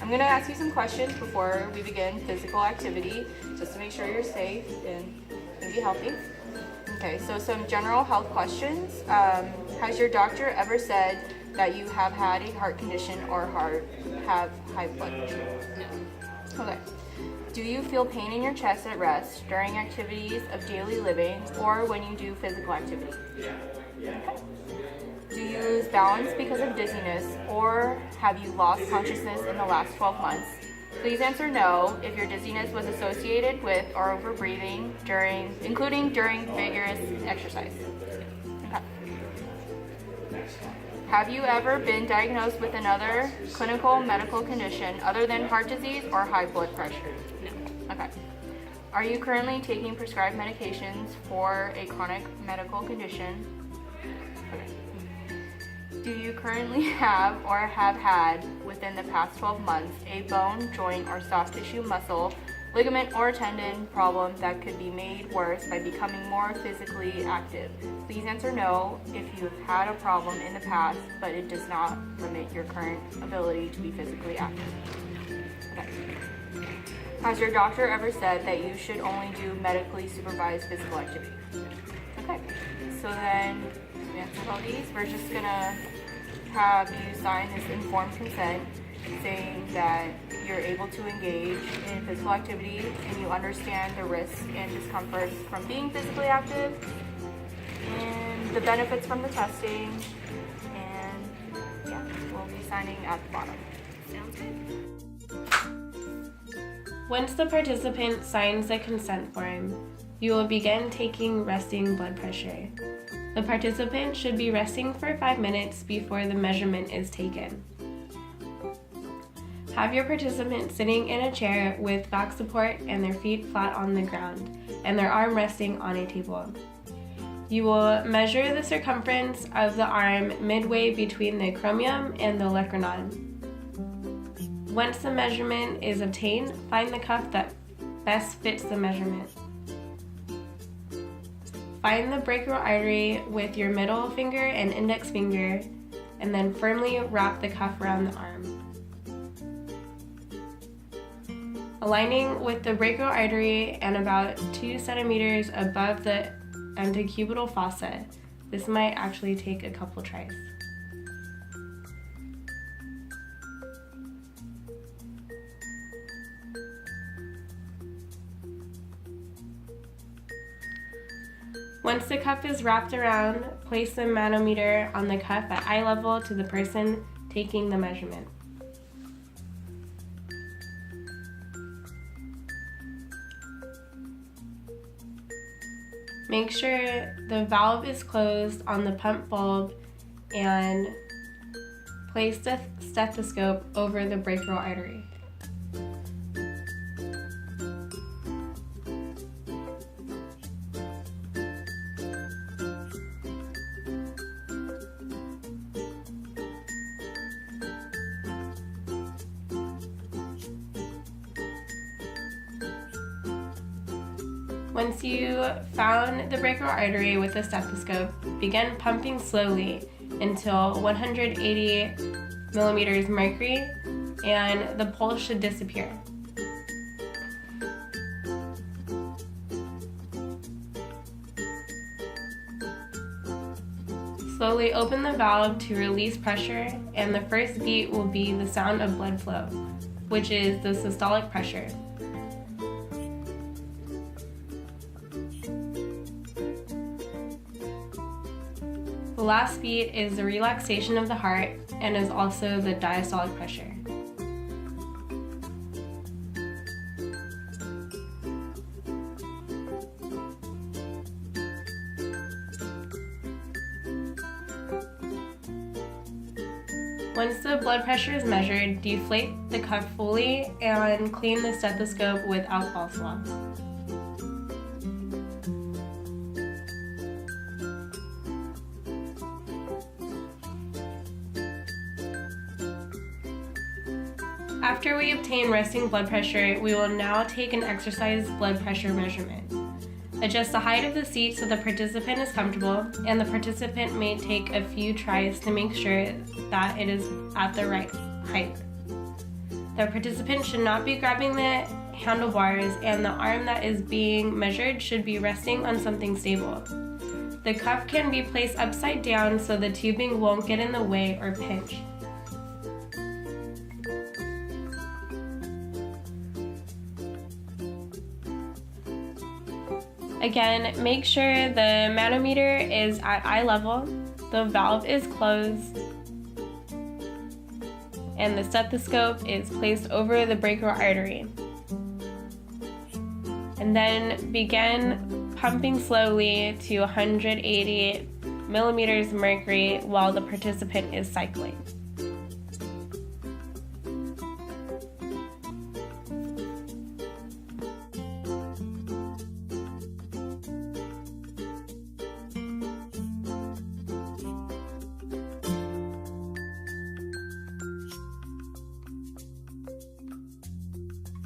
I'm gonna ask you some questions before we begin physical activity, just to make sure you're safe and can be healthy. Okay, so some general health questions. Has your doctor ever said that you have had a heart condition or have high blood pressure? No. Okay. Do you feel pain in your chest at rest during activities of daily living or when you do physical activity? Okay. Do you lose balance because of dizziness or have you lost consciousness in the last 12 months? Please answer no if your dizziness was associated with or overbreathing including during vigorous exercise. Okay. Have you ever been diagnosed with another clinical medical condition other than heart disease or high blood pressure? No. Okay. Are you currently taking prescribed medications for a chronic medical condition? Okay. Do you currently have or have had within the past 12 months a bone, joint, or soft tissue, muscle, ligament, or tendon problem that could be made worse by becoming more physically active? Please answer no if you have had a problem in the past, but it does not limit your current ability to be physically active. Okay. Has your doctor ever said that you should only do medically supervised physical activity? Okay. So then, we answered all these. We're just gonna have you sign this informed consent saying that you're able to engage in physical activity and you understand the risks and discomforts from being physically active and the benefits from the testing, and yeah, we'll be signing at the bottom. Sounds good. Once the participant signs the consent form, you will begin taking resting blood pressure. The participant should be resting for 5 minutes before the measurement is taken. Have your participant sitting in a chair with back support and their feet flat on the ground and their arm resting on a table. You will measure the circumference of the arm midway between the acromion and the olecranon. Once the measurement is obtained, find the cuff that best fits the measurement. Find the brachial artery with your middle finger and index finger, and then firmly wrap the cuff around the arm. Aligning with the brachial artery and about 2 centimeters above the antecubital fossa. This might actually take a couple tries. Once the cuff is wrapped around, place the manometer on the cuff at eye level to the person taking the measurement. Make sure the valve is closed on the pump bulb and place the stethoscope over the brachial artery. Once you found the brachial artery with the stethoscope, begin pumping slowly until 180 millimeters mercury and the pulse should disappear. Slowly open the valve to release pressure, and the first beat will be the sound of blood flow, which is the systolic pressure. The last beat is the relaxation of the heart and is also the diastolic pressure. Once the blood pressure is measured, deflate the cuff fully and clean the stethoscope with alcohol swabs. After we obtain resting blood pressure, we will now take an exercise blood pressure measurement. Adjust the height of the seat so the participant is comfortable, and the participant may take a few tries to make sure that it is at the right height. The participant should not be grabbing the handlebars, and the arm that is being measured should be resting on something stable. The cuff can be placed upside down so the tubing won't get in the way or pinch. Again, make sure the manometer is at eye level, the valve is closed, and the stethoscope is placed over the brachial artery. And then begin pumping slowly to 180 millimeters mercury while the participant is cycling.